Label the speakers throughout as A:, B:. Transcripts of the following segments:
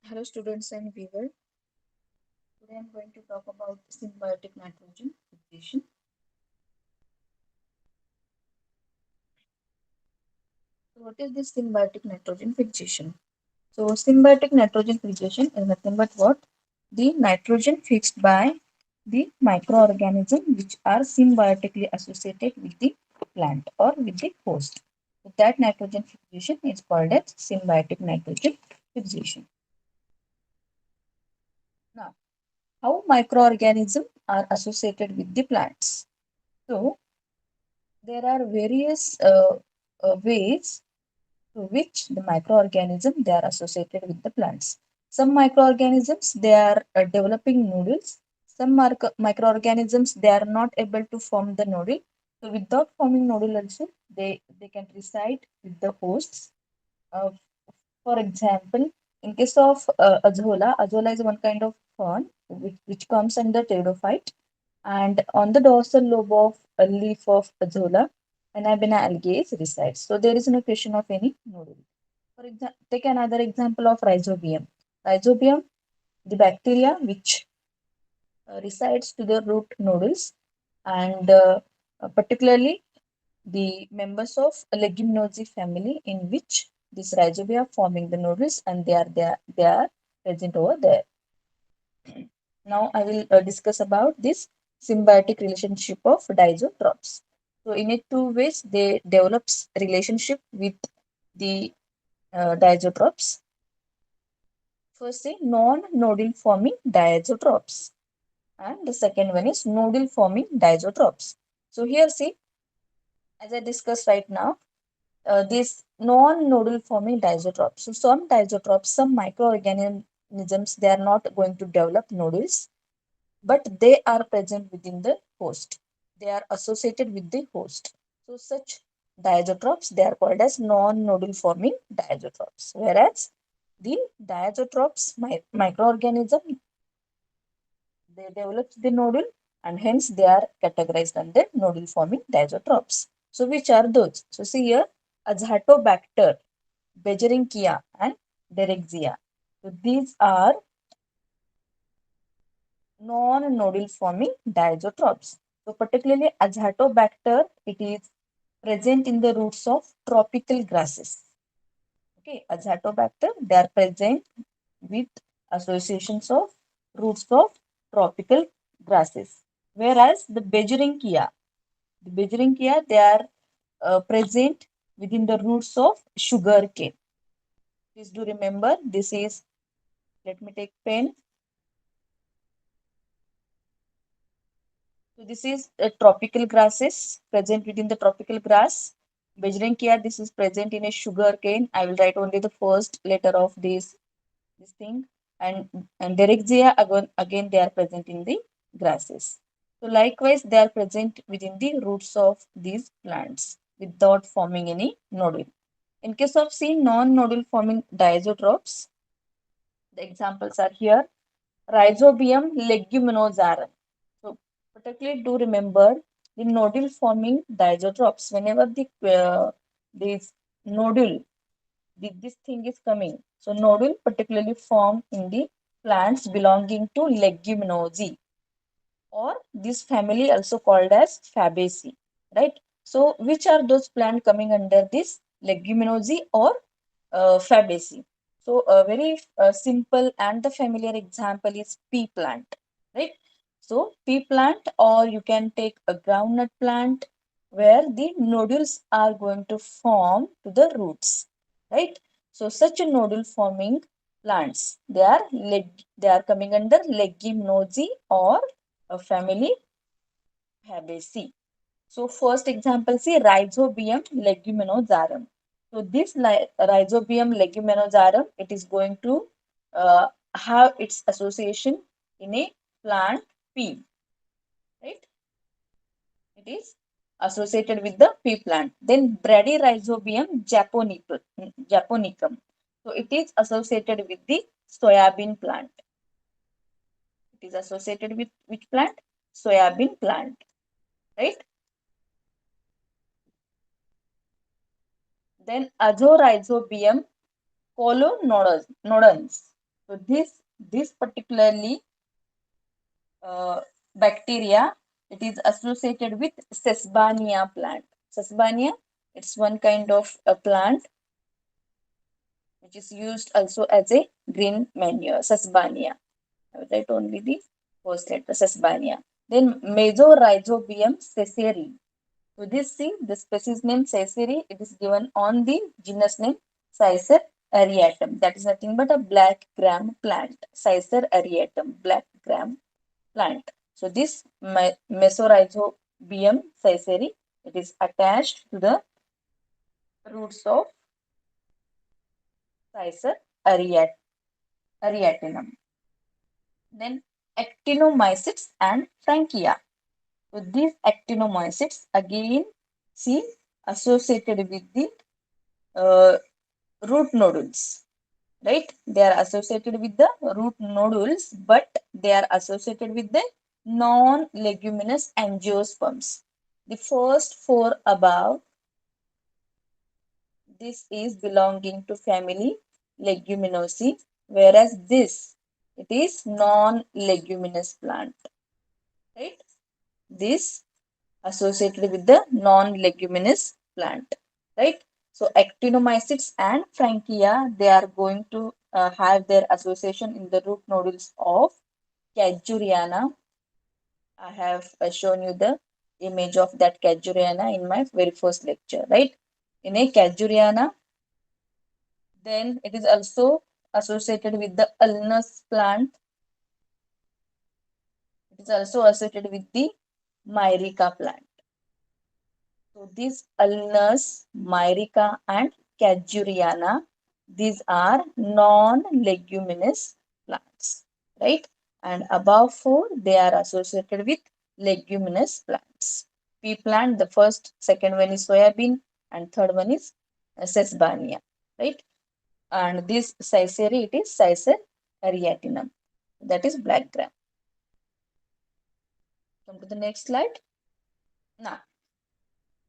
A: Hello students and viewers. Today I'm going to talk about symbiotic nitrogen fixation. So what is this symbiotic nitrogen fixation? So symbiotic nitrogen fixation is nothing but what? The nitrogen fixed by the microorganism which are symbiotically associated with the plant or with the host. So that nitrogen fixation is called as symbiotic nitrogen fixation. Now, how microorganisms are associated with the plants? So there are various ways through which the microorganism they are associated with the plants. Some microorganisms they are developing nodules. Some microorganisms they are not able to form the nodule. So without forming nodule also they can reside with the hosts. Uh, for example, in case of azolla is one kind of fern which comes under pteridophyte, and on the dorsal lobe of a leaf of azolla, Anabina algae resides. So there is no question of any nodule. For example, take another example of rhizobium. Rhizobium, the bacteria which resides to the root nodules, and particularly the members of a leguminosae family in which this rhizobia are forming the nodules and they are present over there. Now I will discuss about this symbiotic relationship of dizotrophs. So in a two ways they develops relationship with the dizotrophs. First, say non-nodule forming diazotrophs, and the second one is nodule forming diazotrophs. So here, see, as I discussed right now, this non-nodule forming diazotrophs. So some diazotrophs, some microorganisms, they are not going to develop nodules, but they are present within the host. They are associated with the host. So such diazotrophs, they are called as non-nodule forming diazotrophs. Whereas the diazotrophs, microorganism, they develop the nodule and hence they are categorized under nodule forming diazotrophs. So which are those? So see here, Azotobacter, Bergeringia and Derexia. So these are non-nodule forming diazotrophs. So particularly Azotobacter, it is present in the roots of tropical grasses. Okay, Azotobacter, they are present with associations of roots of tropical grasses. Whereas the Bergeringia, they are present within the roots of sugar cane. Please do remember this is, let me take pen. So this is tropical grasses present within the tropical grass. Bergeringia, this is present in a sugar cane. I will write only the first letter of this thing. And Derexia, again they are present in the grasses. So likewise, they are present within the roots of these plants without forming any nodule. In case of C, non-nodule forming diazotrophs, the examples are here. Rhizobium leguminosarum. So particularly do remember the nodule forming diazotrophs. Whenever this nodule, this thing is coming. So nodule particularly formed in the plants belonging to leguminosae, or this family also called as Fabaceae, right? So which are those plants coming under this leguminosae or Fabaceae? So a very simple and the familiar example is pea plant, right? So pea plant, or you can take a groundnut plant where the nodules are going to form to the roots, right? So such a nodule forming plants, they are coming under leguminosae or a family Fabaceae. So first example, see Rhizobium leguminosarum. So this Rhizobium leguminosarum, it is going to have its association in a plant pea, right? It is associated with the pea plant. Then Bradyrhizobium japonicum. So it is associated with the soybean plant. It is associated with which plant? Soybean plant, right? Then Azorhizobium colonodans. So this particularly bacteria, it is associated with Sesbania plant. Sesbania, it's one kind of a plant which is used also as a green manure. Sesbania. I will write only the first letter, Sesbania. Then Mesorhizobium caesari. So this, see, the species name caesari, it is given on the genus name Cicer areatum. That is nothing but a black gram plant. Cicer areatum, black gram plant. So this Mesorhizobium caesari, it is attached to the roots of Cicer areatinum. Then actinomycetes and frankia. So these actinomycetes again, see, associated with the uh, root nodules, right? They are associated with the root nodules, but they are associated with the non-leguminous angiosperms. The first four above, this is belonging to family Leguminosae, whereas this, it is non-leguminous plant, right? This associated with the non-leguminous plant, right? So actinomycetes and frankia, they are going to have their association in the root nodules of Caduriana. I have shown you the image of that Caduriana in my very first lecture, right? In a Caduriana, then it is also associated with the ulnus plant. It is also associated with the myrica plant. So these ulnus, myrica and Caduriana, these are non-leguminous plants, right? And above four, they are associated with leguminous plants. Pea plant, the first, second one is soybean, and third one is sesbania, right? And this Caesari, it is Cicer areatinum, that is black gram. Come to the next slide. Now,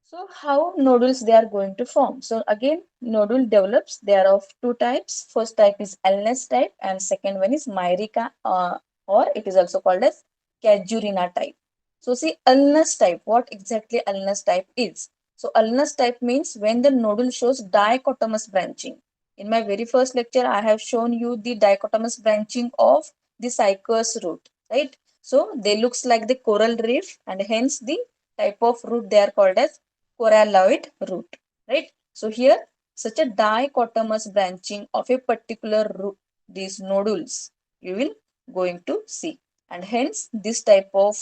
A: so how nodules they are going to form? So again, nodule develops. They are of two types. First type is ulnus type, and second one is myrica, or it is also called as Cadurina type. So see, ulnus type. What exactly ulnus type is? So ulnus type means when the nodule shows dichotomous branching. In my very first lecture, I have shown you the dichotomous branching of the cycas root, right? So they looks like the coral reef, and hence the type of root they are called as coralloid root, right? So here, such a dichotomous branching of a particular root, these nodules, you will going to see. And hence, this type of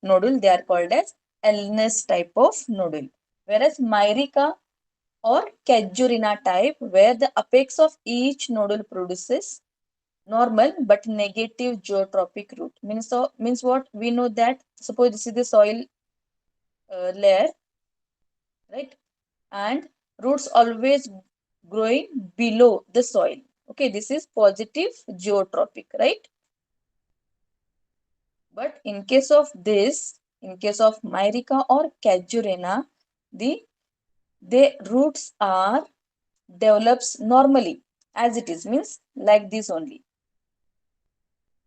A: nodule, they are called as ulnus type of nodule. Whereas myrica or Cadurina type, where the apex of each nodule produces normal but negative geotropic root. Means what? We know that, suppose this is the soil layer, right? And roots always growing below the soil. Okay, this is positive geotropic, right? But in case of this, in case of myrica or Cadurina, the roots are develops normally as it is, means like this only.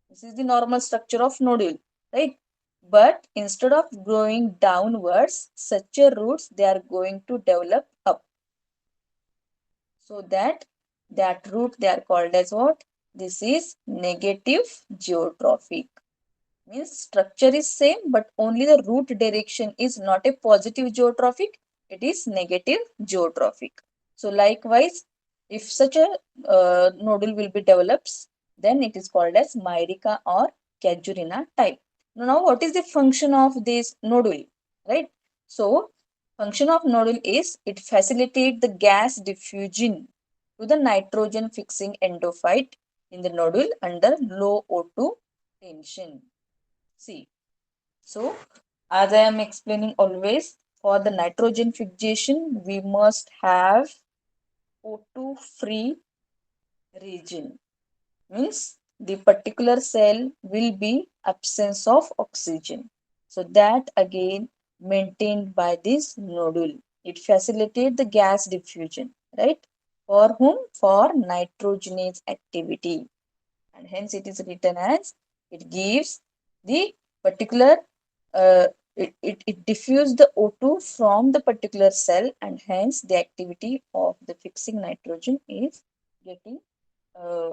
A: This is the normal structure of nodule, right? But instead of growing downwards, such a roots they are going to develop up. So that root they are called as what? This is negative geotrophic. Means structure is same, but only the root direction is not a positive geotrophic, it is negative geotrophic. So likewise, if such a nodule will be develops, then it is called as myrica or Cadurina type. Now what is the function of this nodule, right? So function of nodule is it facilitates the gas diffusion to the nitrogen fixing endophyte in the nodule under low O2 tension. See, so as I am explaining always, for the nitrogen fixation, we must have O2 free region. Means the particular cell will be absence of oxygen. So that again maintained by this nodule. It facilitates the gas diffusion, right? For whom? For nitrogenase activity. and hence it is written as it gives the particular it diffuse the O2 from the particular cell, and hence the activity of the fixing nitrogen is getting uh,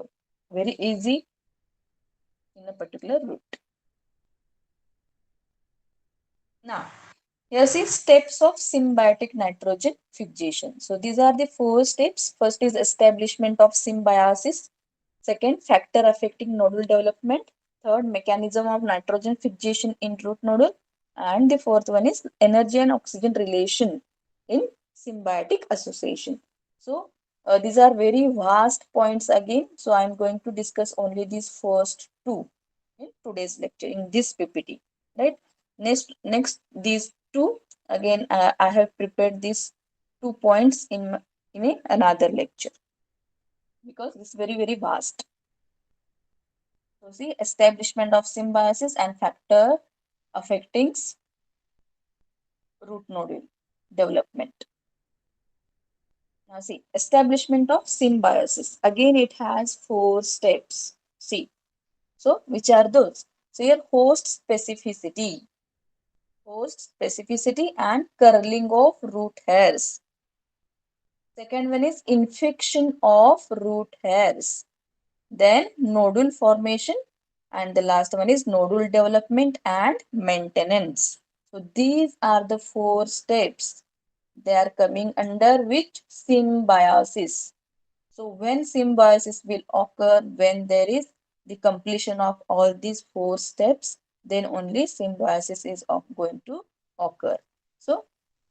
A: very easy in a particular route. Now, here's the steps of symbiotic nitrogen fixation. So these are the 4 steps. First is establishment of symbiosis. Second, factor affecting nodule development. Third, mechanism of nitrogen fixation in root nodule. And the fourth one is energy and oxygen relation in symbiotic association. So these are very vast points again. So I am going to discuss only these first two in today's lecture in this PPT. Right. Next these two again. I have prepared these 2 points in another lecture because it's very vast. So see, establishment of symbiosis and factor affecting root nodule development. Now see, establishment of symbiosis. Again, it has 4 steps. See, so which are those? So here host specificity and curling of root hairs. Second one is infection of root hairs. Then nodule formation, and the last one is nodule development and maintenance. So these are the 4 steps. They are coming under which symbiosis. So when symbiosis will occur, when there is the completion of all these 4 steps, then only symbiosis is going to occur. So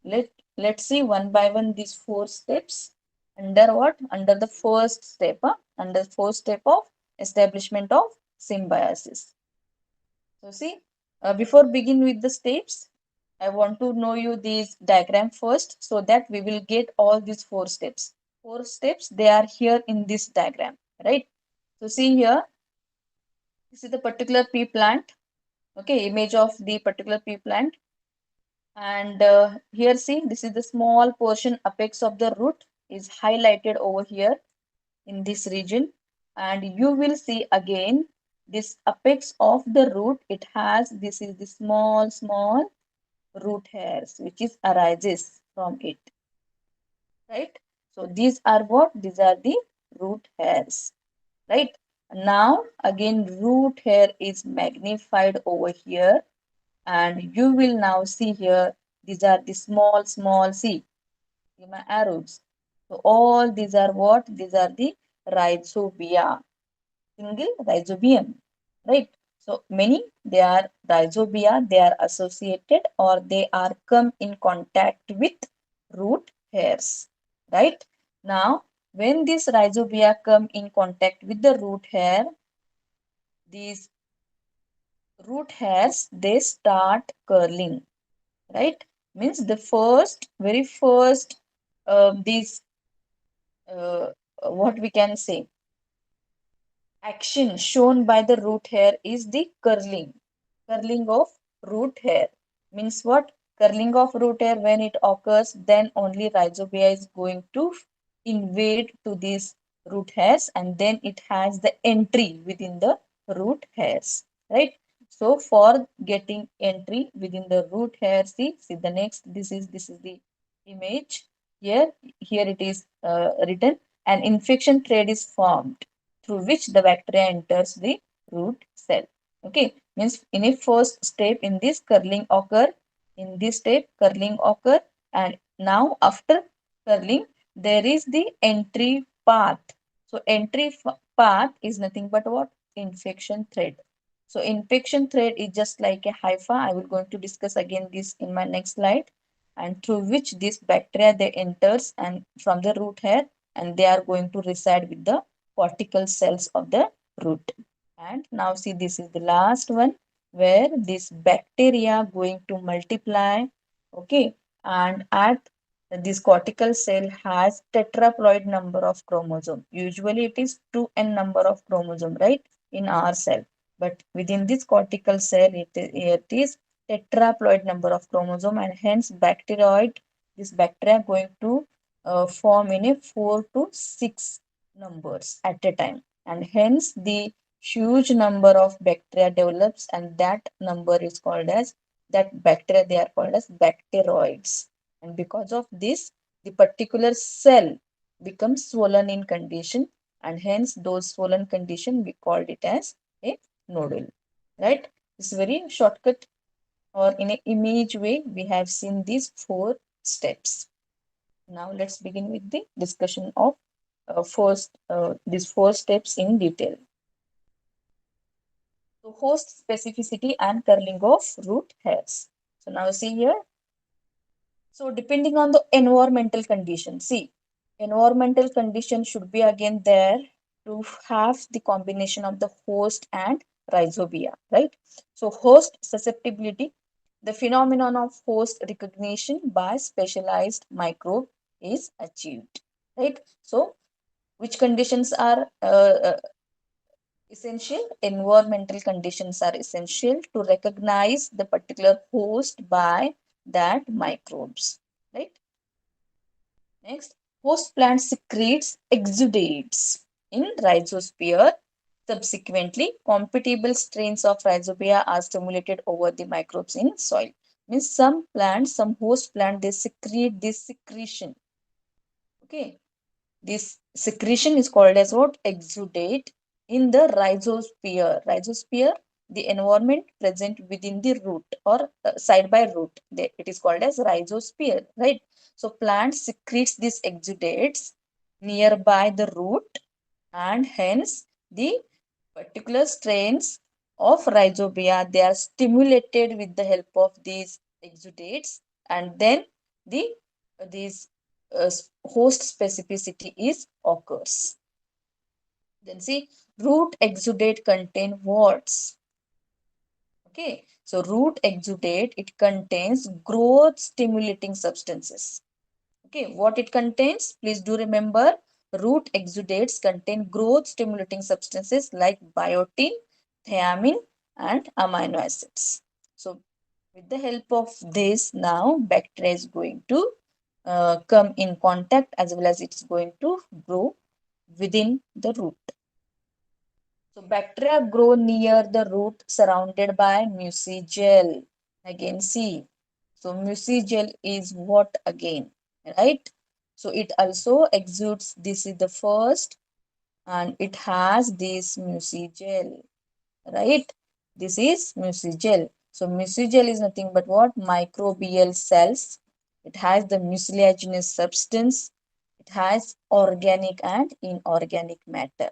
A: let's see one by one these 4 steps. Under what? Under the first step, under the first step of establishment of symbiosis. So see, before begin with the steps, I want to know you these diagram first so that we will get all these 4 steps. 4 steps, they are here in this diagram, right? So see here, this is the particular pea plant. Okay, image of the particular pea plant. And here see, this is the small portion apex of the root is highlighted over here in this region. And you will see again this apex of the root, it has, this is the small root hairs which is arises from it, right? So these are what? These are the root hairs, right? Now again root hair is magnified over here, and you will now see here these are the small see my arrows. So all these are what? These are the rhizobia, single rhizobium, right? So many, they are rhizobia, they are associated or they are come in contact with root hairs, right? Now, when this rhizobia come in contact with the root hair, these root hairs, they start curling, right? Means the very first, these, what we can say, action shown by the root hair is the curling of root hair. Means what? Curling of root hair, when it occurs, then only rhizobia is going to invade to these root hairs, and then it has the entry within the root hairs, right? So for getting entry within the root hair, see the next, this is the image here. Here it is written, an infection thread is formed through which the bacteria enters the root cell. Okay, means in a first step in this curling occur, in this step curling occur, and now after curling there is the entry path. So entry path is nothing but what? Infection thread. So infection thread is just like a hypha. I will going to discuss again this in my next slide, and through which this bacteria they enters and from the root hair, and they are going to reside with the cortical cells of the root. And now see, this is the last one where this bacteria going to multiply. Okay, and at this cortical cell has tetraploid number of chromosome. Usually it is 2n number of chromosome, right, in our cell. But within this cortical cell, it is tetraploid number of chromosome, and hence this bacteria going to form in a 4 to 6 numbers at a time, and hence the huge number of bacteria develops, and that number is called as, that bacteria, they are called as bacteroids. And because of this, the particular cell becomes swollen in condition, and hence those swollen condition we called it as a nodule, right? It's very shortcut, or in an image way we have seen these four steps. Now let's begin with the discussion of these four steps in detail. So host specificity and curling of root hairs. So now see here. So depending on the environmental condition, see, environmental condition should be again there to have the combination of the host and rhizobia, right? So host susceptibility, the phenomenon of host recognition by specialized microbe is achieved, right? So which conditions are essential? Environmental conditions are essential to recognize the particular host by that microbes, right? Next, host plant secretes exudates in rhizosphere. Subsequently, compatible strains of rhizobia are stimulated over the microbes in soil. Means some plants, some host plant, they secrete this secretion. Okay, this secretion is called as what? Exudate in the rhizosphere. Rhizosphere, the environment present within the root, or side by root. It is called as rhizosphere, right? So plant secretes these exudates nearby the root, and hence the particular strains of rhizobia, they are stimulated with the help of these exudates, and then the these host specificity is occurs. Then see, root exudate contain what? Okay, so root exudate, it contains growth stimulating substances. Okay, what it contains? Please do remember, root exudates contain growth stimulating substances like biotin, thiamine, and amino acids. So, with the help of this, now bacteria is going to come in contact, as well as it's going to grow within the root. So, bacteria grow near the root surrounded by muci gel. Again, see. So, muci gel is what again? Right? So, it also exudes. This is the first, and it has this muci gel. Right? This is muci gel. So, muci gel is nothing but what? Microbial cells. It has the mucilaginous substance. It has organic and inorganic matter,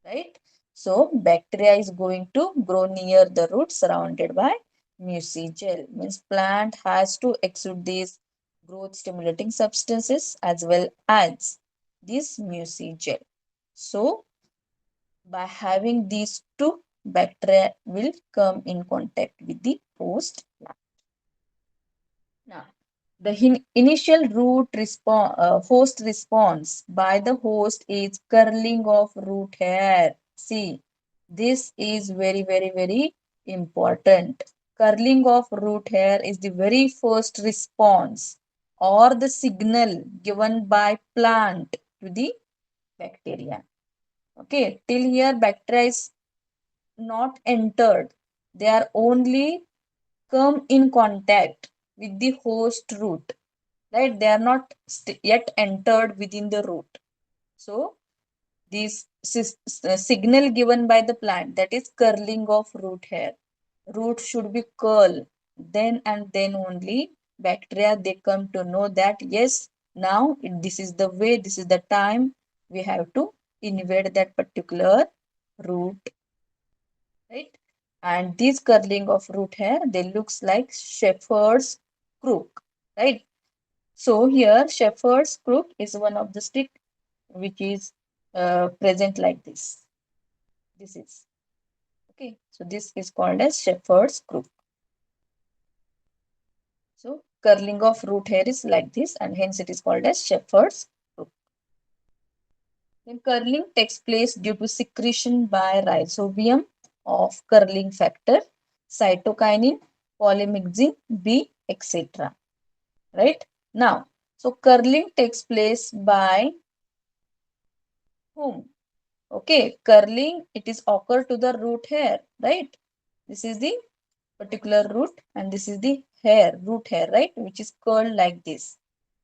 A: right? So bacteria is going to grow near the root surrounded by muci gel. Means plant has to exude these growth stimulating substances as well as this muci gel. So by having these two, bacteria will come in contact with the host plant. Now, the initial host response by the host is curling of root hair. See, this is very, very, very important. Curling of root hair is the very first response or the signal given by plant to the bacteria. Okay, till here bacteria is not entered. They are only come in contact with the host root, right? They are not yet entered within the root. So this signal given by the plant, that is curling of root hair. Root should be curl. Then and then only bacteria, they come to know that yes, now this is the way, this is the time we have to invade that particular root, right? And this curling of root hair, they looks like shepherd's crook, right? So here shepherd's crook is one of the stick which is present like this. This is okay. So this is called as shepherd's crook. So curling of root hair is like this, and hence it is called as shepherd's crook. Then curling takes place due to secretion by rhizobium of curling factor, cytokinin, polymyxin B, etc. Right? Now, so curling takes place by whom? Okay, curling, it is occur to the root hair, right? This is the particular root and this is the hair, root hair, right? Which is curled like this.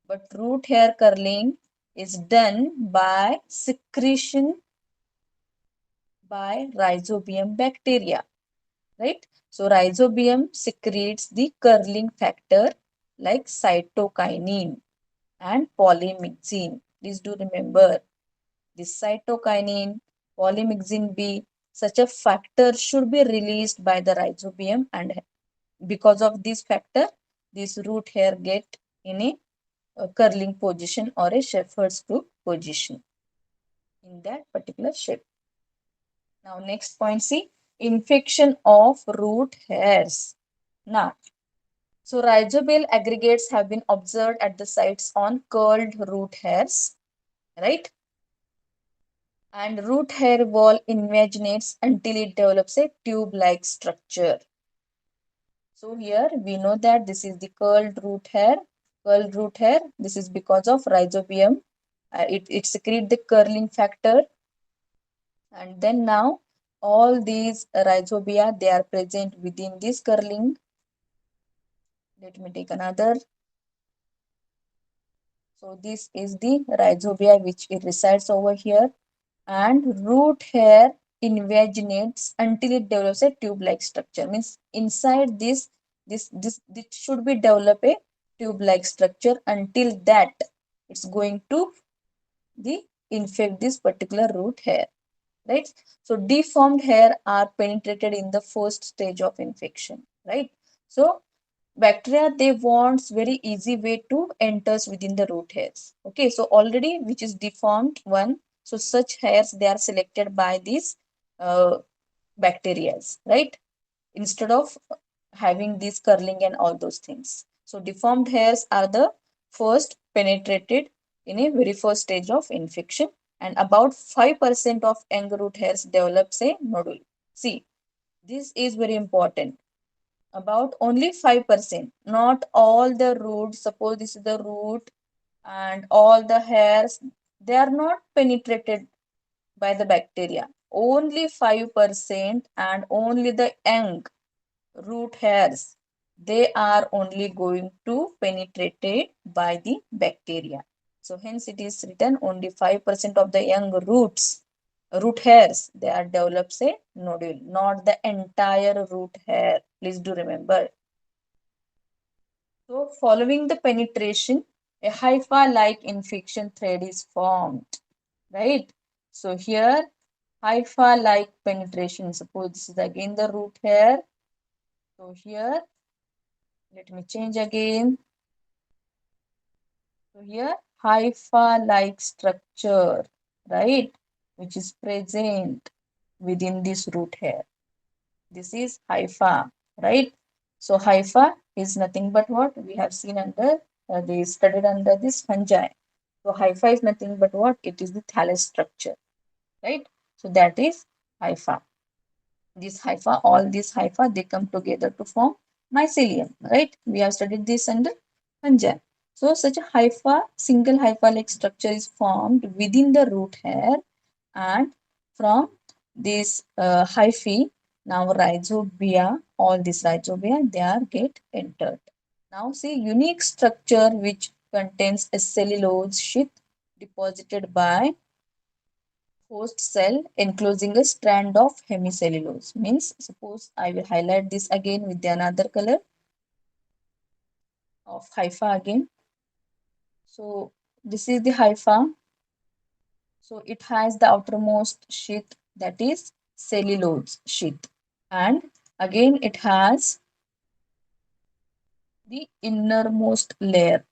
A: But root hair curling is done by secretion by rhizobium bacteria, right? So rhizobium secretes the curling factor like cytokinin and polymyxin. Please do remember this cytokinin, polymyxin B, such a factor should be released by the rhizobium, and because of this factor, this root hair get in a curling position or a shepherd's crook position in that particular shape. Now next point, see, infection of root hairs. Now, so rhizobial aggregates have been observed at the sites on curled root hairs, right? And root hair wall invaginates until it develops a tube-like structure. So here we know that this is the curled root hair. Curled root hair, this is because of rhizobium. It secretes the curling factor. And then now all these rhizobia, they are present within this curling. Let me take another. So this is the rhizobia which it resides over here. And root hair invaginates until it develops a tube-like structure. Means inside this should be develop a tube-like structure. Until that, it's going to the infect this particular root hair, right? So deformed hair are penetrated in the first stage of infection, right? So bacteria, they wants very easy way to enters within the root hairs. Okay, so already which is deformed one, so such hairs, they are selected by these uh, bacteria, right? Instead of having this curling and all those things. So deformed hairs are the first penetrated in a very first stage of infection, and about 5% of young root hairs develops a nodule. See, this is very important. About only 5%, not all the roots. Suppose this is the root and all the hairs, they are not penetrated by the bacteria. Only 5% and only the young root hairs, they are only going to penetrated by the bacteria. So hence it is written only 5% of the young root hairs, they are develops a nodule, not the entire root hair. Please do remember. So following the penetration, a hypha-like infection thread is formed, right? So here, hypha-like penetration, suppose this is again the root hair. So here, let me change again. So here, hypha-like structure, right? Which is present within this root hair. This is hypha, right? So hypha is nothing but what we have seen under they studied under this fungi. So hypha is nothing but what? It is the thallus structure, right? So that is hypha. This hypha, all these hypha, they come together to form mycelium, right? We have studied this under fungi. So such a hypha, single hypha-like structure is formed within the root hair, and from this hyphae, now rhizobia, all these rhizobia, they are get entered. Now see unique structure which contains a cellulose sheath deposited by host cell enclosing a strand of hemicellulose. Means suppose I will highlight this again with another color of hypha again. So this is the hypha. So it has the outermost sheath, that is cellulose sheath, and again it has the innermost layer.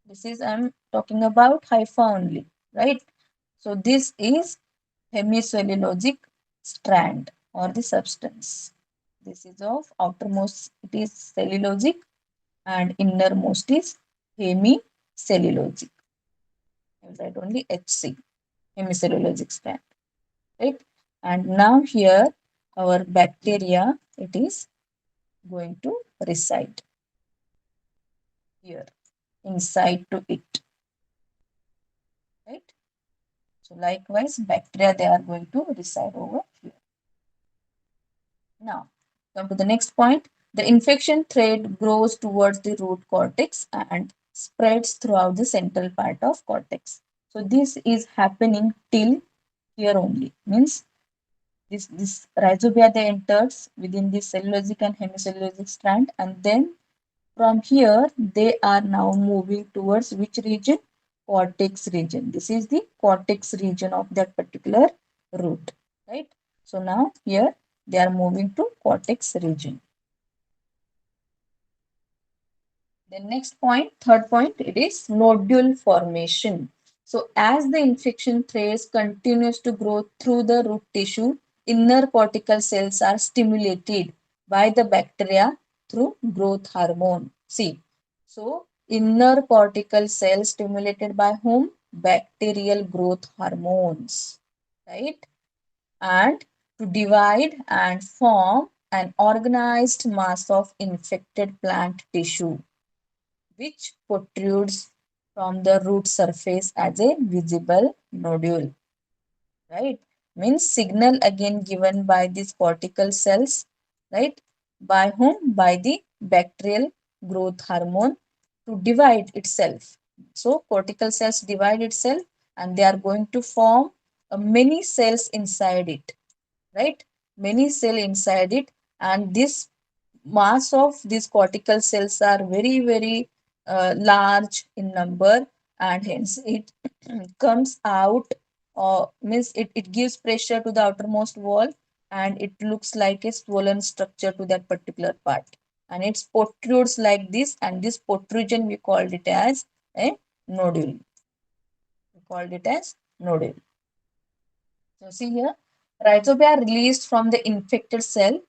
A: This is I'm talking about hypha only, right? So this is hemicellulosic strand or the substance. This is of outermost, it is cellulosic, and innermost is hemicellulosic. I will write only HC, hemicellulosic strand, right? And now here our bacteria, it is going to reside here inside to it, right? So likewise, bacteria, they are going to reside over here. Now, come to the next point. The infection thread grows towards the root cortex and spreads throughout the central part of cortex. So this is happening till here only. Means this rhizobia, they enters within the cellulosic and hemicellulosic strand, and then from here they are now moving towards which region? Cortex region. This is the cortex region of that particular root, right? So now here they are moving to cortex region. The next point, third point, it is nodule formation. So as the infection threads continues to grow through the root tissue, inner cortical cells are stimulated by the bacteria through growth hormone. See, so inner cortical cells stimulated by whom? Bacterial growth hormones, right? And to divide and form an organized mass of infected plant tissue which protrudes from the root surface as a visible nodule, right? Means signal again given by these cortical cells, right? By whom? By the bacterial growth hormone to divide itself. So cortical cells divide itself and they are going to form many cells inside it, right? Many cell inside it, and this mass of these cortical cells are very, very large in number, and hence it comes out, means it gives pressure to the outermost wall, and it looks like a swollen structure to that particular part, and it protrudes like this, and this protrusion we called it as a nodule. We called it as nodule. So see here, rhizobia released from the infected cell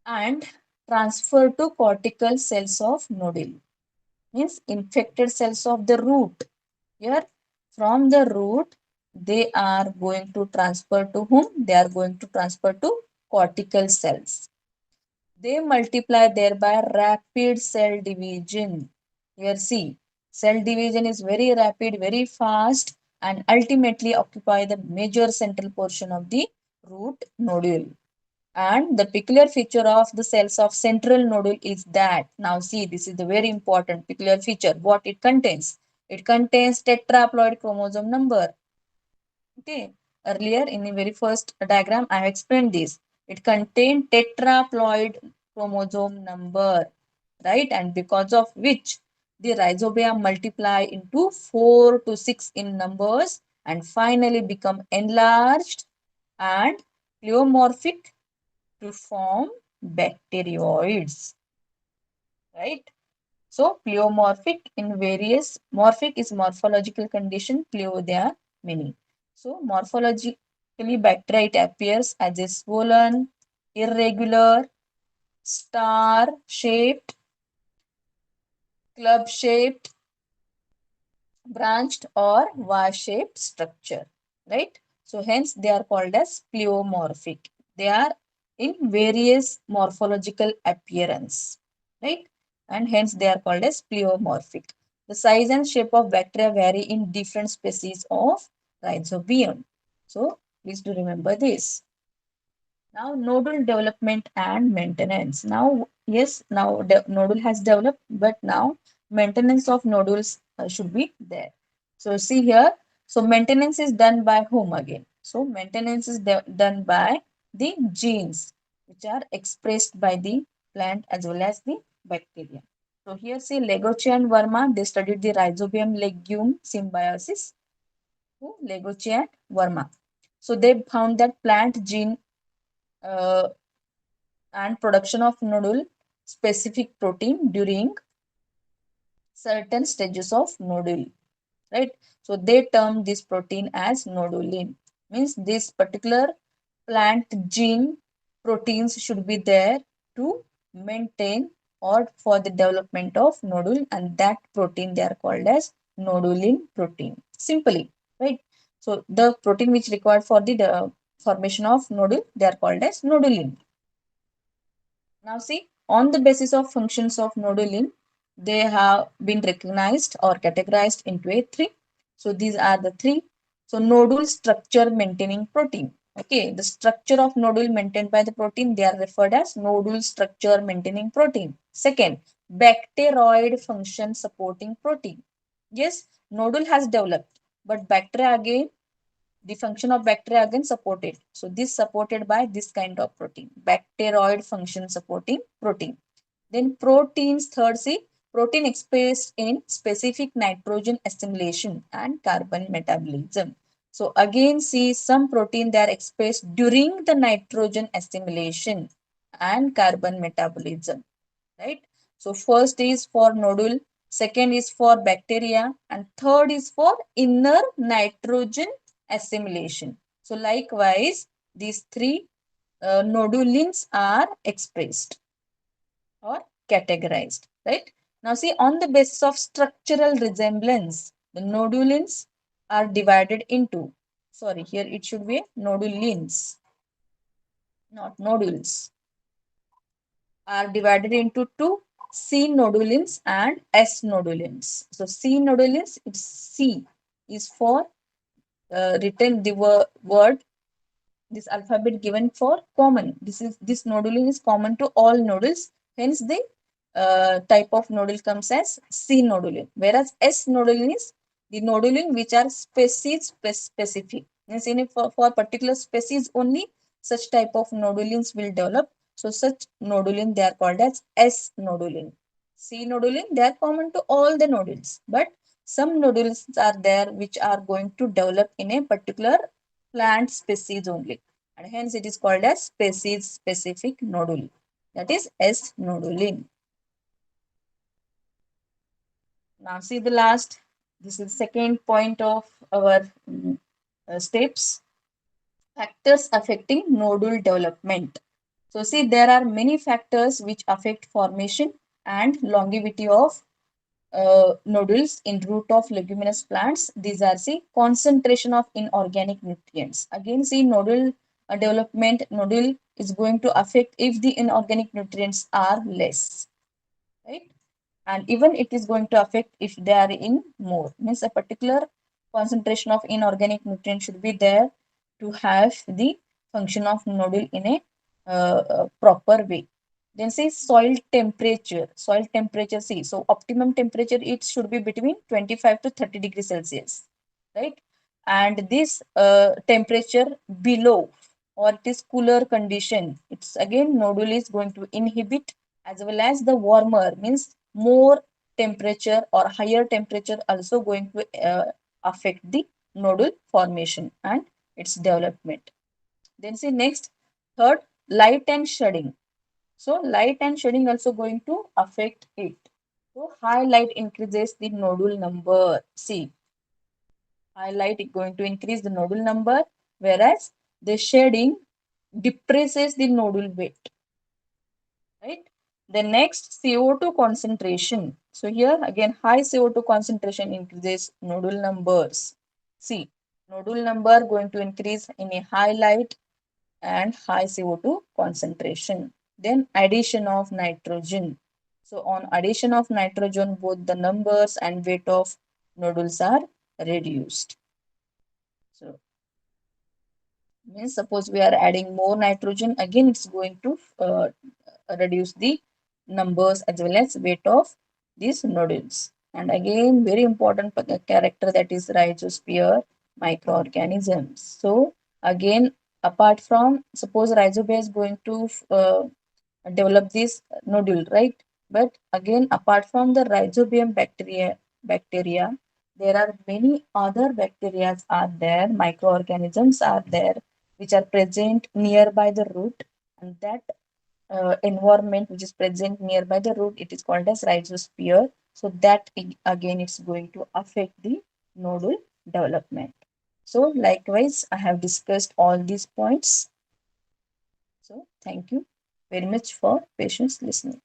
A: and transfer to cortical cells of nodule. Means infected cells of the root. Here from the root they are going to transfer to whom? They are going to transfer to cortical cells. They multiply thereby rapid cell division. Here see, cell division is very rapid, very fast, and ultimately occupy the major central portion of the root nodule. And the peculiar feature of the cells of central nodule is that, now see, this is the very important peculiar feature, what it contains. It contains tetraploid chromosome number. Okay, earlier in the very first diagram, I have explained this. It contains tetraploid chromosome number, right? And because of which the rhizobia multiply into 4 to 6 in numbers and finally become enlarged and pleomorphic to form bacterioids, right? So pleomorphic in various, morphic is morphological condition, pleo there are many. So morphologically bacteria, it appears as a swollen, irregular, star shaped, club shaped, branched or Y-shaped structure, right? So hence they are called as pleomorphic. They are in various morphological appearance, right? And hence they are called as pleomorphic. The size and shape of bacteria vary in different species of rhizobium. So please do remember this. Now, nodule development and maintenance. Now, yes, now nodule has developed, but now maintenance of nodules should be there. So, see here. So, maintenance is done by whom again? So, maintenance is done by the genes which are expressed by the plant as well as the bacteria. So, here see Legoche and Verma, they studied the rhizobium legume symbiosis. Legoche and Verma. So, they found that plant gene uh, and production of nodule specific protein during certain stages of nodule, right? So they term this protein as nodulin. Means this particular plant gene proteins should be there to maintain or for the development of nodule, and that protein they are called as nodulin protein. Simply, right? So the protein which required for the formation of nodule, they are called as nodulin. Now see, on the basis of functions of nodulin, they have been recognized or categorized into a three. So these are the three. So nodule structure maintaining protein. Okay, the structure of nodule maintained by the protein, they are referred as nodule structure maintaining protein. Second, bacteroid function supporting protein. Yes, nodule has developed, but bacteria again, the function of bacteria again supported. So this supported by this kind of protein, bacteroid function supporting protein. Then proteins, third C, protein expressed in specific nitrogen assimilation and carbon metabolism. So again see some protein that are expressed during the nitrogen assimilation and carbon metabolism, right? So first is for nodule, second is for bacteria, and third is for inner nitrogen assimilation. So likewise, these three nodulins are expressed or categorized, right? Now see, on the basis of structural resemblance, the nodulins are divided into, sorry, here it should be nodulins, not nodules, are divided into two, C nodulins and S nodulins. So C nodulins, it's C is for written the word, this alphabet given for common. This nodulin is common to all nodules. Hence the type of nodule comes as C nodulin. Whereas S nodulin is the nodulin which are species specific. Means in for particular species only such type of nodulins will develop. So such nodulin they are called as S nodulin. C nodulin they are common to all the nodules, but some nodules are there which are going to develop in a particular plant species only, and hence it is called as species specific nodule, that is S nodulin. Now see the last, this is second point of our steps, factors affecting nodule development. So see, there are many factors which affect formation and longevity of nodules in root of leguminous plants. These are see concentration of inorganic nutrients. Again, see nodule development, nodule is going to affect if the inorganic nutrients are less, right? And even it is going to affect if they are in more. Means a particular concentration of inorganic nutrient should be there to have the function of nodule in a proper way. Then say soil temperature. Soil temperature, see, so optimum temperature it should be between 25 to 30 degrees Celsius, right? And this temperature below or it is cooler condition, it's again nodule is going to inhibit, as well as the warmer means more temperature or higher temperature also going to affect the nodule formation and its development. Then see next, third, light and shading. So light and shading also going to affect it. So high light increases the nodule number. See, high light is going to increase the nodule number, whereas the shading depresses the nodule weight, right? The next, CO2 concentration. So here again high CO2 concentration increases nodule numbers. See, nodule number going to increase in a high light and high CO2 concentration. Then addition of nitrogen. So on addition of nitrogen, both the numbers and weight of nodules are reduced. So means suppose we are adding more nitrogen, again it's going to reduce the numbers as well as weight of these nodules. And again very important character, that is rhizosphere microorganisms. So again, apart from, suppose rhizobia is going to develop this nodule, right? But again, apart from the rhizobium bacteria, there are many other bacteria are there, microorganisms are there, which are present nearby the root, and that environment which is present nearby the root, it is called as rhizosphere. So that again, it's going to affect the nodule development. So likewise, I have discussed all these points. So thank you very much for patience listening.